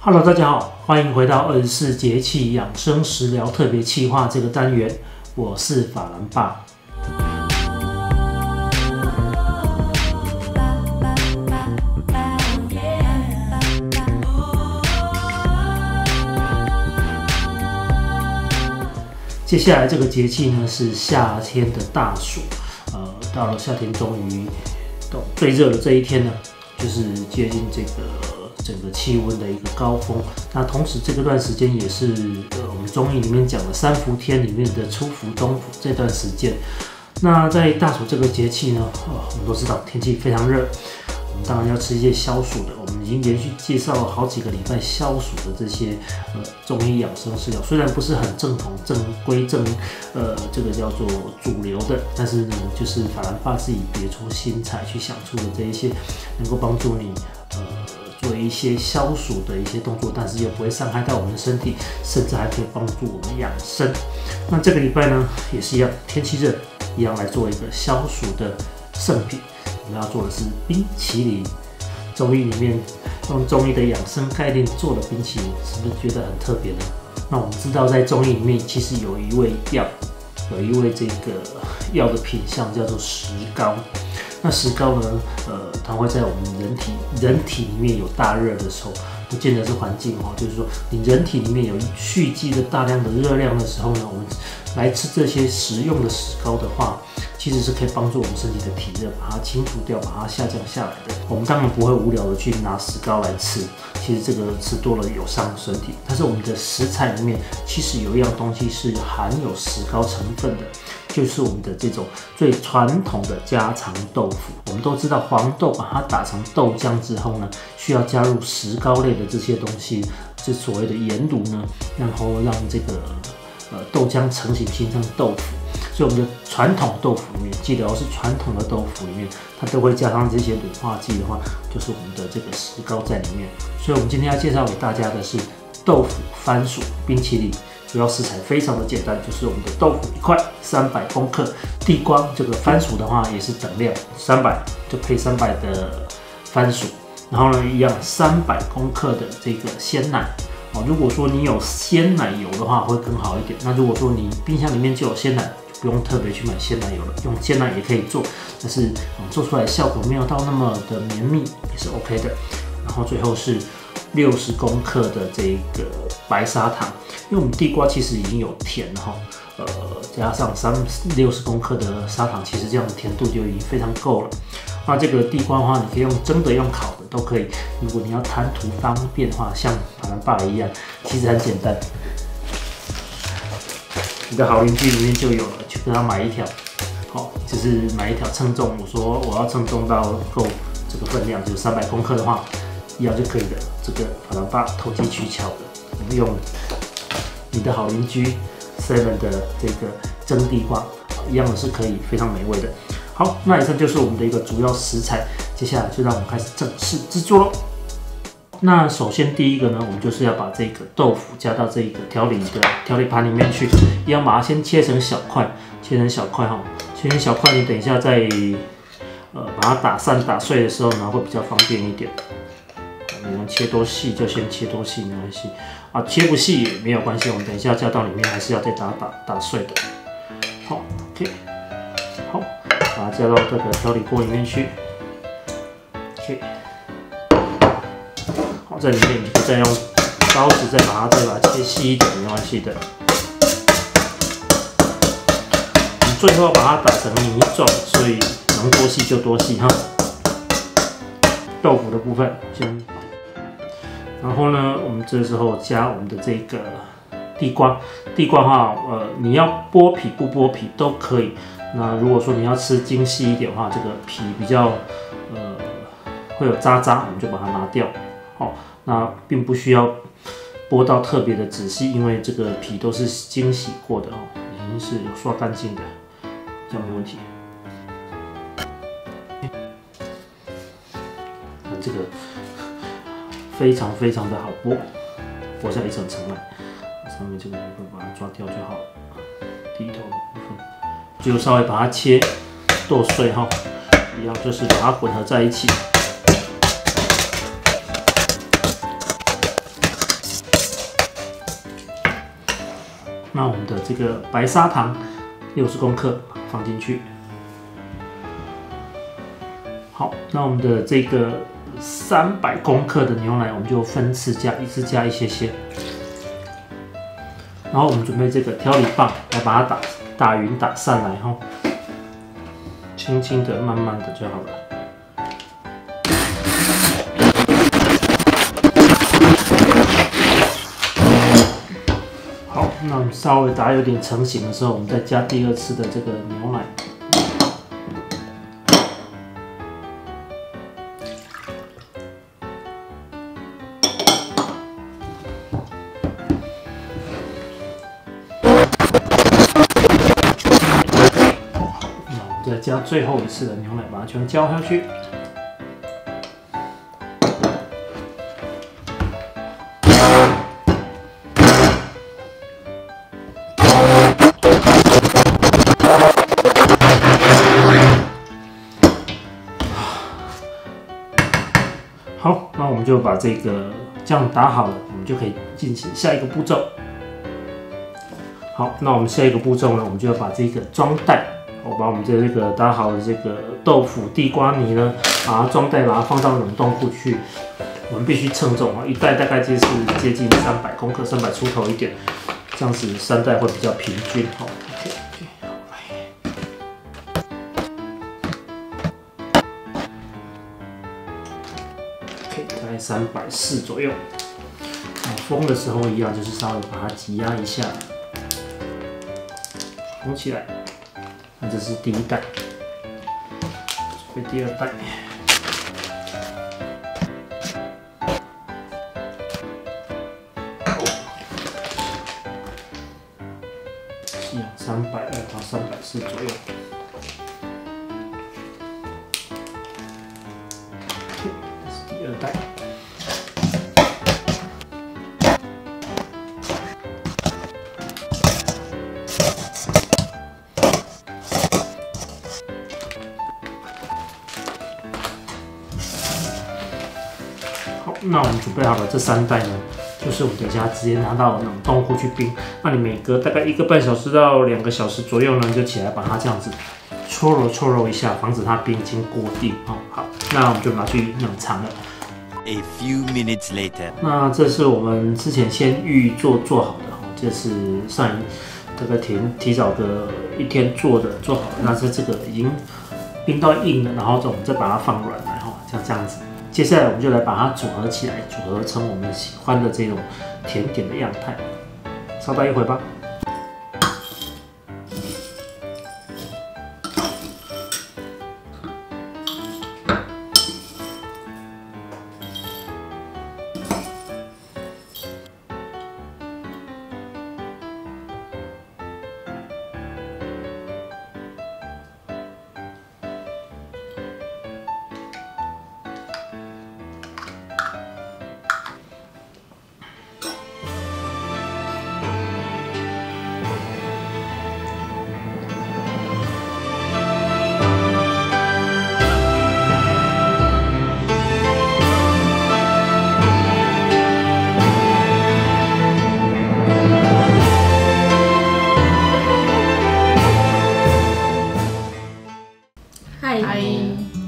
Hello， 大家好，欢迎回到24节气养生食疗特别企划这个单元，我是法兰爸。接下来这个节气呢是夏天的大暑，到了夏天终于到最热的这一天呢，就是接近这个整个气温的一个高峰。那同时这段时间也是我们中医里面讲的三伏天里面的初伏、中伏这段时间。那在大暑这个节气呢，我们都知道天气非常热，我们当然要吃一些消暑的。我们已经连续介绍了好几个礼拜消暑的这些中医养生食疗，虽然不是很正统、正规这个叫做主流的，但是呢，就是法兰爸自己别出心裁去想出的这一些，能够帮助你做一些消暑的一些动作，但是又不会伤害到我们的身体，甚至还可以帮助我们养生。那这个礼拜呢，也是一样，天气热，一样来做一个消暑的圣品。我们要做的是冰淇淋。中医里面用中医的养生概念做的冰淇淋，是不是觉得很特别呢？那我们知道，在中医里面其实有一味药，有一味这个药的品相叫做石膏。那石膏呢，它会在我们人体里面有大热的时候，不见得是环境哦，就是说你人体里面有蓄积的大量的热量的时候呢，我们来吃这些食用的石膏的话，其实是可以帮助我们身体的体热把它清除掉，把它下降下来的。我们当然不会无聊的去拿石膏来吃，其实这个吃多了有伤身体。但是我们的食材里面其实有一样东西是含有石膏成分的，就是我们的这种最传统的家常豆腐。我们都知道黄豆把它打成豆浆之后呢，需要加入石膏类的这些东西，是所谓的盐卤呢，然后让这个豆浆成型形成豆腐。所以我们的传统豆腐里面，记得是传统的豆腐里面，它都会加上这些卤化剂的话，就是我们的这个石膏在里面。所以我们今天要介绍给大家的是豆腐番薯冰淇淋。主要食材非常的简单，就是我们的豆腐1块300公克，地瓜这个番薯的话也是等量300，就配300的番薯。然后呢，一样300公克的这个鲜奶。如果说你有鲜奶油的话，会更好一点。那如果说你冰箱里面就有鲜奶，就不用特别去买鲜奶油了，用鲜奶也可以做，但是做出来效果没有到那么的绵密，也是 OK 的。然后最后是60公克的这个白砂糖，因为我们地瓜其实已经有甜了哈，加上60公克的砂糖，其实这样的甜度就已经非常够了。那这个地瓜的话，你可以用蒸的、用烤的都可以。如果你要贪图方便的话，像法兰爸一样，其实很简单。你的好邻居里面就有了，去跟他买一条，就是买一条称重。我说我要称重到够这个分量，就是300公克的话，一样就可以的。这个法兰爸投机取巧的，我们用你的好邻居 Seven 的这个蒸地瓜，一样的是可以非常美味的。好，那以上就是我们的一个主要食材，接下来就让我们开始正式制作咯。那首先第一个呢，我们就是要把这个豆腐加到这个调理盘里面去，一样把它先切成小块，切成小块。你等一下再把它打散打碎的时候呢，会比较方便一点。你能切多细就先切多细，没关系啊，切不细也没有关系，我们等一下加到里面还是要再打碎的。好 ，OK， 好，把它加到这个调理锅里面去。OK， 好，在里面你再用刀子再把它切细一点，没关系的。你最后把它打成泥状，所以能多细就多细哈。豆腐的部分先。然后呢，我们这时候加我们的这个地瓜的话，你要剥皮不剥皮都可以。那如果说你要吃精细一点的话，这个皮比较会有渣渣，我们就把它拿掉。好，那并不需要剥到特别的仔细，因为这个皮都是精洗过的哦，已经是有刷干净的，这样没问题。那这个非常非常的好剥下一层层来，上面这个部分把它抓掉就好了。低头的部分，就稍微把它切剁碎哈，一样就是把它混合在一起。那我们的这个白砂糖60公克放进去。好，那我们的这个300公克的牛奶，我们就分次加，一次加一些些。然后我们准备这个调理棒来把它打匀、打散来哈，轻轻的、慢慢的就好了。好，那我们稍微打有点成型的时候，我们再加第2次的这个牛奶。再加最后一次的牛奶，把它全浇下去。好，那我们就把这个酱打好了，我们就可以进行下一个步骤。好，那我们下一个步骤呢，我们就要把这个装袋。我把我们这个打好的这个豆腐地瓜泥呢，把它装袋，把它放到冷冻库去。我们必须称重啊，一袋大概就是接近300公克，300出头一点，这样子3袋会比较平均。好 ，OK， 大概340左右。封的时候一样，就是稍微把它挤压一下，封起来。那这是第1袋，准备第2袋。一样320到340左右。这是第2袋。那我们准备好了这3袋呢，就是我们等一下直接拿到冷冻库去冰。那你每隔大概1个半小时到2个小时左右呢，就起来把它这样子搓揉一下，防止它冰晶过地。好，那我们就拿去冷藏了。A few minutes later， 那这是我们之前先预做好的，这是大概提早个1天做好了。那这个已经冰到硬了，然后我们再把它放软来，像这样子。接下来我们就来把它组合起来，组合成我们喜欢的这种甜点的样态。稍待一会吧。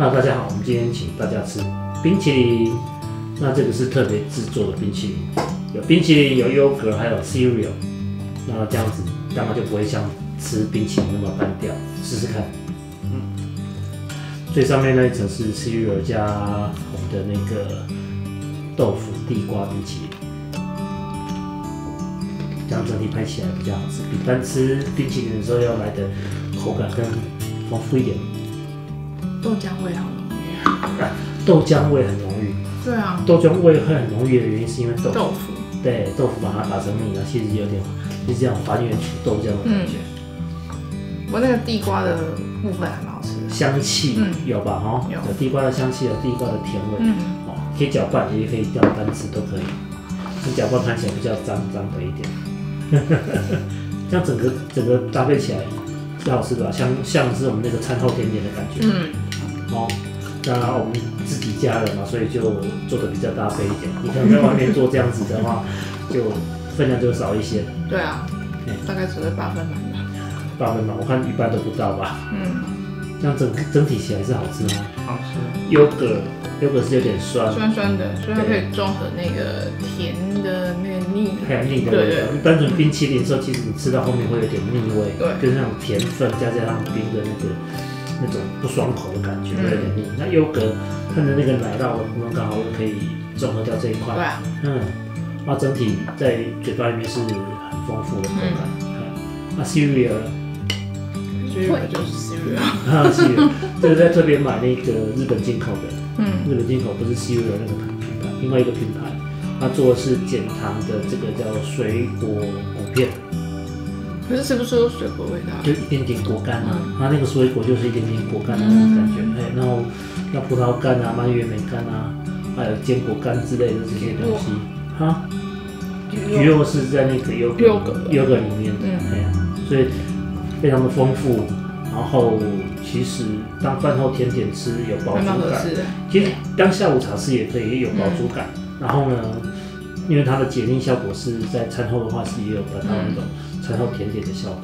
那大家好，我们今天请大家吃冰淇淋。那这个是特别制作的冰淇淋，有冰淇淋，有优格，还有 cereal。那这样子当然就不会像吃冰淇淋那么单调。试试看。最上面那一层是 cereal 加我们的那个豆腐地瓜冰淇淋，这样整体拍起来比较好吃，比单吃冰淇淋的时候要来的口感更丰富一点。豆浆味好浓郁。豆浆味很浓郁。对啊。豆浆味会很浓郁的原因是因为豆腐。对，豆腐把它打成米了，其实有点就是这样还原出豆浆的感觉。我那个地瓜的部分还蛮好吃的。香气有吧？有地瓜的香气，有地瓜的甜味。可以搅拌，也可以这样单吃都可以。你搅拌看起来比较脏的一点。这样整个搭配起来是好吃的吧？像是我们那个餐后甜点的感觉。那我们自己家人嘛，所以就做的比较搭配一点。你可能在外面做这样子的话，就分量就少一些。对啊。大概只会8分满吧。8分满，我看一般都不到吧。这样整体起来是好吃吗？好吃。优格是有点酸，酸酸的，所以它可以中和那个甜的那个腻，还有腻的味道。单纯冰淇淋的时候，其实你吃到后面会有点腻味，对，就是那种甜分加上冰的那种不爽口的感觉，会有点腻。那优格看着那个奶酪的部分，刚好又可以中和掉这一块。对啊，那整体在嘴巴里面是很丰富的口感。那 cereal 就是 cereal， cereal 这个在特别买那个日本进口的，日本进口不是 cereal 那个品牌，另外一个品牌，它做的是减糖的这个叫水果果片。可是吃不出水果味道，就一点点果干啊，它那个水果就是一点点果干的那种感觉，然后像葡萄干啊、蔓越莓干啊，还有坚果干之类的这些东西，橘肉是在那个优格里面的，所以非常的丰富。然后其实当饭后甜点吃有饱足感，其实当下午茶吃也可以有饱足感。然后呢，因为它的解腻效果是在餐后的话是也有达到那种餐后甜点的效果。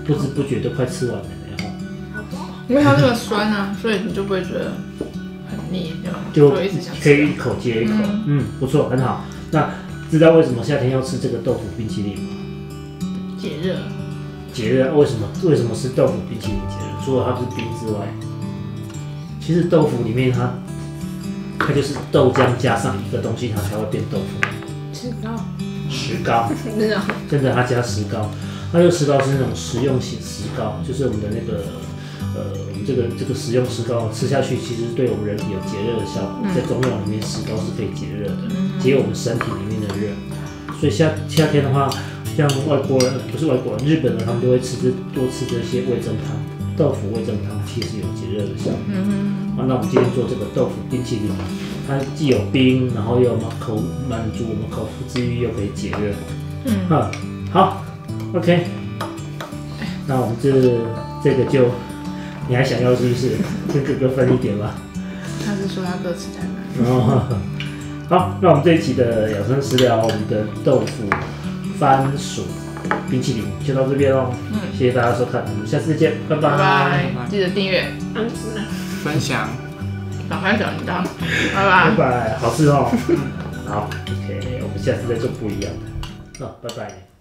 不知不觉都快吃完了，因为它这个酸啊，所以你就不会觉得很腻，就一直想吃，可以一口接一口。不错，很好。那知道为什么夏天要吃这个豆腐冰淇淋吗？解热，为什么吃豆腐冰淇淋解热？除了它是冰之外，其实豆腐里面它就是豆浆加上一个东西，它才会变豆腐。石膏，真的，它加石膏。它这个石膏是那种食用型石膏，就是我们的那个我们这个食用石膏吃下去，其实对我们人体有解热的效果。在中药里面，石膏是可以解热的，解我们身体里面的热。所以夏天的话，像外国人不是外国人，日本人他们就会多吃这些味噌汤，豆腐味噌汤其实有解热的效果。那我们今天做这个豆腐冰淇淋，它既有冰，然后又满足我们口腹之欲，又可以解热。好 ，OK。那我们这个就你还想要是不是？跟哥哥分一点吧。他是说他哥吃太慢。好，那我们这一期的养生食疗，我们的豆腐番薯冰淇淋就到这边喽。谢谢大家收看，我们下次再见，拜拜。记得订阅、分享、打开小铃铛，拜拜，好吃哦。好 ，OK， 我们下次再做不一样的。拜拜。